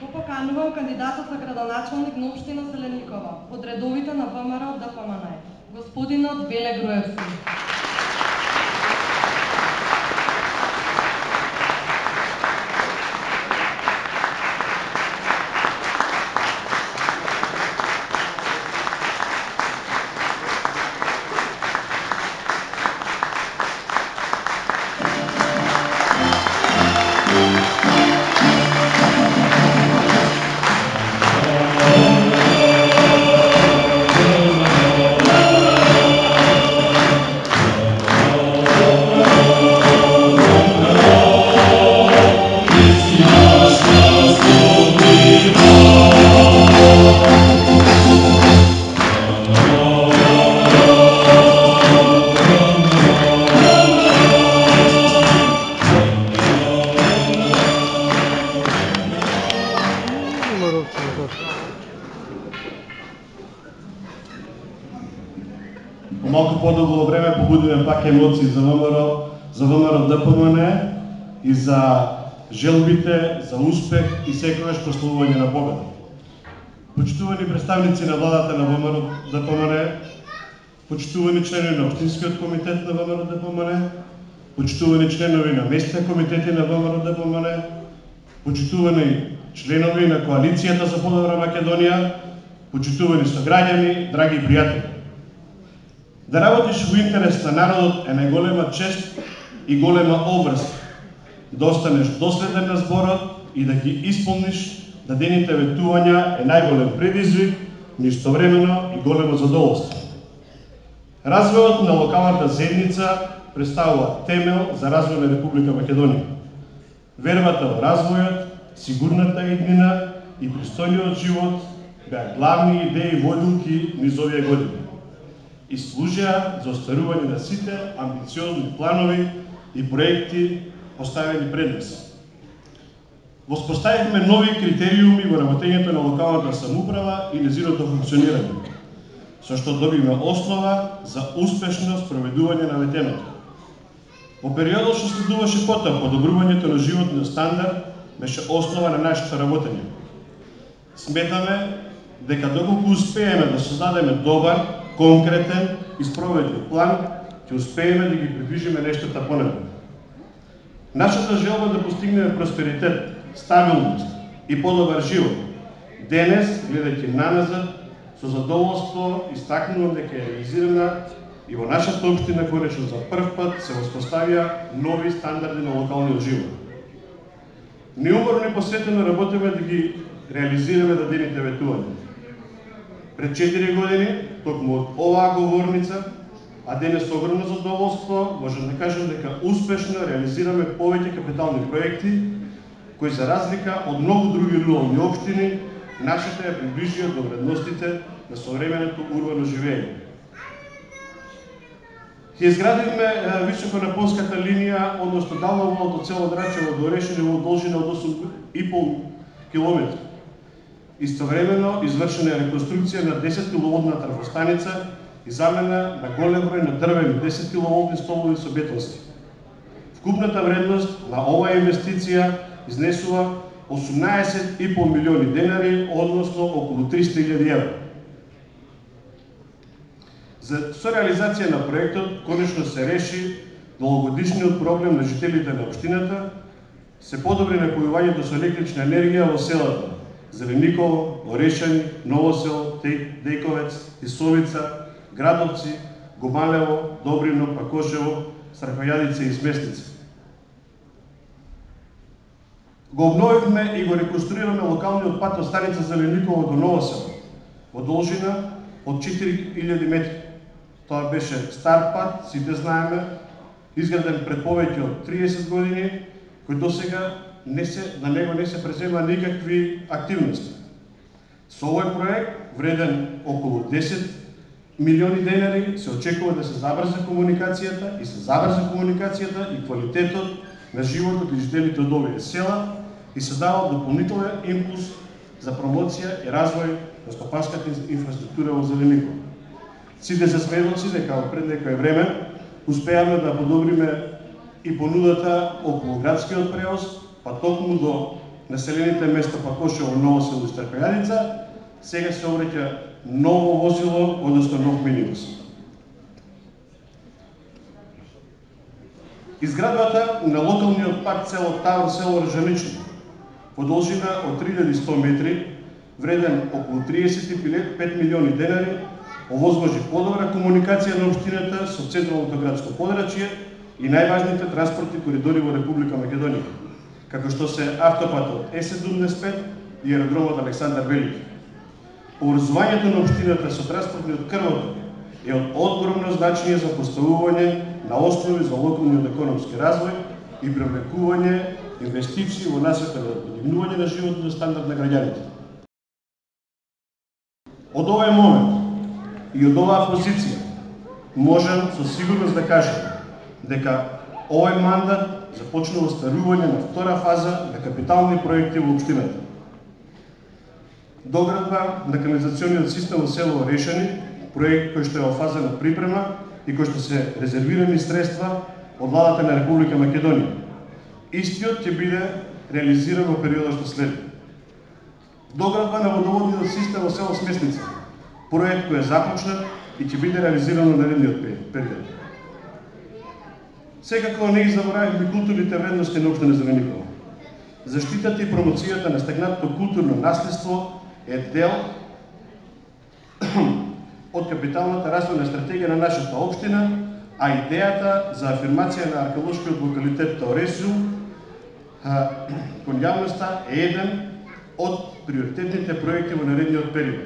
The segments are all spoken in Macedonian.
Го поканувам кандидатот за градоначалник на општина Зеленикова од редовите на ВМРО ДПМН, господинот Веле Груевски. Малку подолго време побудиме пак емоции за ВМРО ДПМН и за желбите, за успех и секогаш прославување на победа. Почитувани представници на владата на ВМРО ДПМН, почитувани членови на Општинскиот комитет на ВМРО ДПМН, почитувани членови на местните комитети на ВМРО ДПМН, почитувани членови на Коалицијата за подобра Македонија, почитувани сограѓани, драги пријатели. Да работиш во интерес на народот е најголема чест и голема обврска. Да останеш доследен на зборот и да ги исполниш дадените ветувања е најголем предизвик, но истовремено и големо задоволство. Развојот на локалната заедница представува темел за развој на Република Македонија. Вербата во развојот, сигурната иднина и пристојниот живот беа главни идеи водилки низ овие години и служеа за остварување на сите амбициозни планови и проекти поставени пред нас. Воспоставивме нови критериуми во работењето на локалната самоуправа и нејзиното функционирање, со што добивме основа за успешно спроведување на ветеното. Во периодот што следуваше потоа, подобрувањето на животниот стандард беше основа на нашето работење. Сметаме дека доколку успееме да создадеме добар, конкретен и спроведлив план, ќе успееме да ги придвижиме нештата понапред. Нашата желба да постигнеме просперитет, стабилност и подобар живот, денес, гледајќи наназад, со задоволство истакнувам дека е реализирана и во нашата општина конечно за прв пат се воспоставија нови стандарди на локалниот живот. Неуморно и посветено работиме да ги реализираме дадените ветувања. Пред 4 години, токму од оваа говорница, а денес со огромно задоволство, можем да кажем дека успешно реализираме повеќе капитални проекти, кои за разлика од многу други рурални општини, нашите ја приближија до вредностите на современото урбано живење. Ќе изградивме високонапонската линија, односно далноводот од село Драчево до Орешине во должина од 8,5 км. Истовремено извршена е реконструкција на 10 киловолтна трафостаница и замена на голем број на дрвени 10 киловолтни столови со бетонски. Вкупната вредност на оваа инвестиција изнесува 18,5 милиони денари, односно околу 300.000 евра. Со реализација на проектот конечно се реши долгогодишниот проблем на жителите на општината, се подобри напојувањето со електрична енергија во селата Зелениково, Орешани, Новосел, Дејковец, Тисовица, Градовци, Гомалево, Добрино, Пакошево, Страхојадица и Смесница. Го обновивме и го реконструираме локалниот пат од станица Зелениково до Новосел, во должина од 4000 метри. Тоа беше стар пат, сите знаеме, изграден пред повеќе од 30 години, кој досега на него не се презема никакви активности. Со овој проект, вреден околу 10 милиони денари, се очекува да се забрза комуникацијата и квалитетот на животот и жителите од овие села и се дава дополнителен импулс за промоција и развој на стопанската инфраструктура во Зелениково. Сите се сведоци дека пред некој време успеавме да подобриме и понудата околу градскиот превоз, па токму до населените места Пакошево, Ново село и Старпејаница, сега се обраќа ново возило, односно нов минибус. Изградбата на локалниот пат село Тавор, село Ржанично, по должина од 3100 метри, вреден околу 35 милиони денари, овозможи подобра комуникација на општината со централното градско подрачје и најважните транспортни коридори во Република Македонија, како што се автопатот Е75 и аеродромот Александар Велики. Поврзувањето на општината со транспортниот крвоток е од огромно значење за поставување на основи за локалниот економски развој и привлекување инвестиции во насока на подигнување на животниот стандард на граѓаните. Од овој момент и од оваа позиција можам со сигурност да кажам дека овој мандат започнува остварување на втора фаза на капитални проекти во општината. Доградба на канализационниот систем во село Решани, проект кој што е во фаза на припрема и кој што се резервирани средства од владата на Република Македонија. Истиот ќе биде реализиран во периодот што следи. Доградба на водоводниот систем во село Смесница, проект кој е започнат и ќе биде реализиран во наредниот период. Секако не ги забораваме културните вредности на општина Зеленикова. Заштитата и промоцијата на стегнатото културно наследство е дел од капиталната развојна стратегија на нашата општина, а идејата за афирмација на археолошкиот локалитет Тауресиум кон јавноста е еден од приоритетните проекти во наредниот период.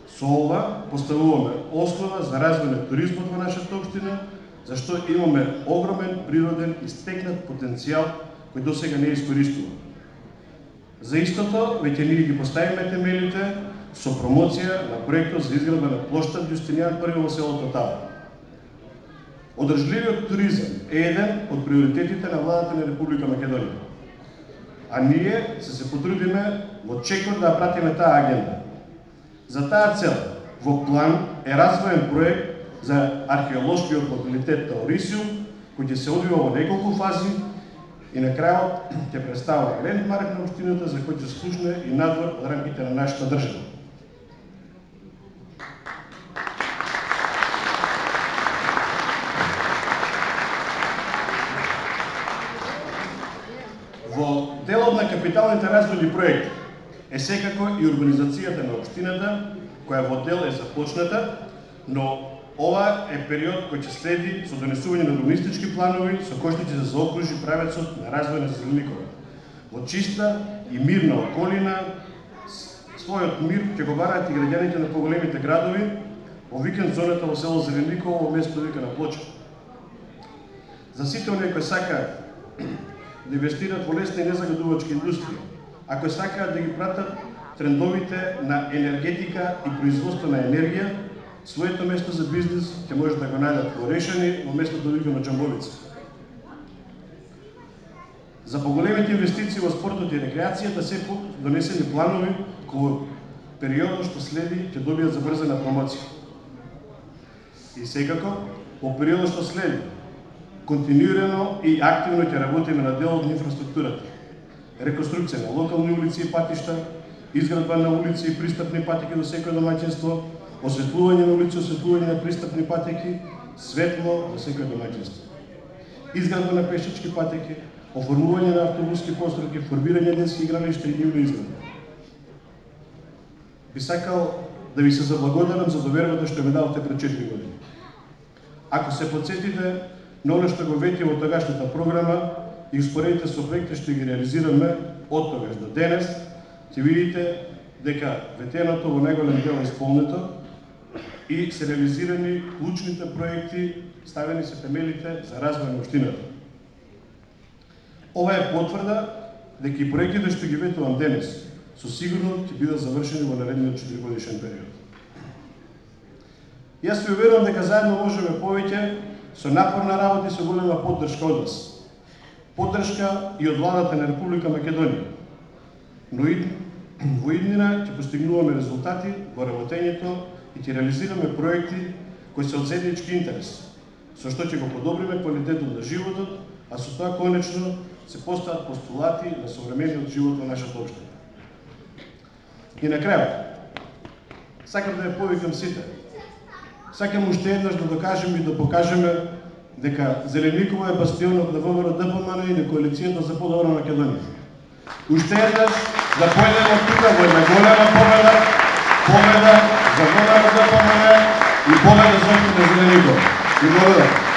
Со ова поставуваме основа за развој на туризмот во нашата општина, зашто имаме огромен природен и стекнат потенцијал кој досега не е искористуван. За истото, веќе ние ги поставиме темелите со промоција на проектот за изградба на плоштад Јустинијан I во селото Тавор. Одржливиот туризам е еден од приоритетите на владата на Република Македонија. А ние се потрудиме во чекор да пратиме таа агенда. За таа цел, во план е развоен проект за археолошкиот локалитет Таурисиум, кој ќе се одвива во неколку фази и на крајот ќе представува лендмарк на општината за кој ќе служне и надвор од рамките на нашата држава. Во делот на капиталните развојни проекти е секако и урбанизацијата на општината, која во дел е започната, но ова е период кој ќе следи со донесување на урбанистички планови со кои што ќе се заокружи правецот на развој на Зеленикова. Во чиста и мирна околина, својот мир ќе го бараат и граѓаните на поголемите градови, во викенд зоната во село Зелениково, во место вика на Плоча. За сите оние кои сакаат да инвестираат во лесна и незагадувачка индустрија, ако сакаат да ги пратат трендовите на енергетика и производство на енергија, своето место за бизнес ќе може да го најдат во Решани, во местото вика на Џамбовица. За поголемите инвестиции во спортот и рекреацијата се донесени планови кои периодот што следи ќе добијат забрзана промоција. И секако, во периодот што следи, континуирано и активно ќе работиме на делот на инфраструктурата. Реконструкција на локални улици и патишта, изградба на улици и пристапни патеки до секој домаќинство, осветлување на улици, осветлување на пристапни патеки, светло за секој домаќинство. Изградба на пешачки патеки, оформување на автобуски постройки, формирање детски игралишта и нивна изградба. Би сакал да ви се заблагодарам за довербата што ме дадовте пред 4 години. Ако се подсетите на оно што го вети во тогашната програма и успоредите со проекти што ги реализираме од тогаш до денес, ќе видите дека ветеното во најголем дел е исполнето и се реализирани клучните проекти, ставени се темелите за развој на општината. Ова е потврда дека и проектите што ги ветувам денес со сигурно ќе бидат завршени во наредниот 4-годишен период. Јас ви уверувам дека заедно можеме повеќе со напорна работа и со голема поддршка од вас. Поддршка и од владата на Република Македонија. Но и во иднина ќе постигнуваме резултати во работењето и ќе реализираме проекти кои се од заеднички интерес, со што ќе го подобриме квалитетот на животот, а со тоа конечно се постават постулати на современиот живот на нашата општина. И на крајот, сакам да ја повикам сите. Сакам уште еднаш да докажеме и да покажеме дека Зеленикова е бастионот на ВМРО ДПМН и на коалицијата за подобра Македонија. Уште еднаш да појдеме од тука во една голема победа, победа за ВМРО ДПМН и победа за општина Зеленикова. И благодарам.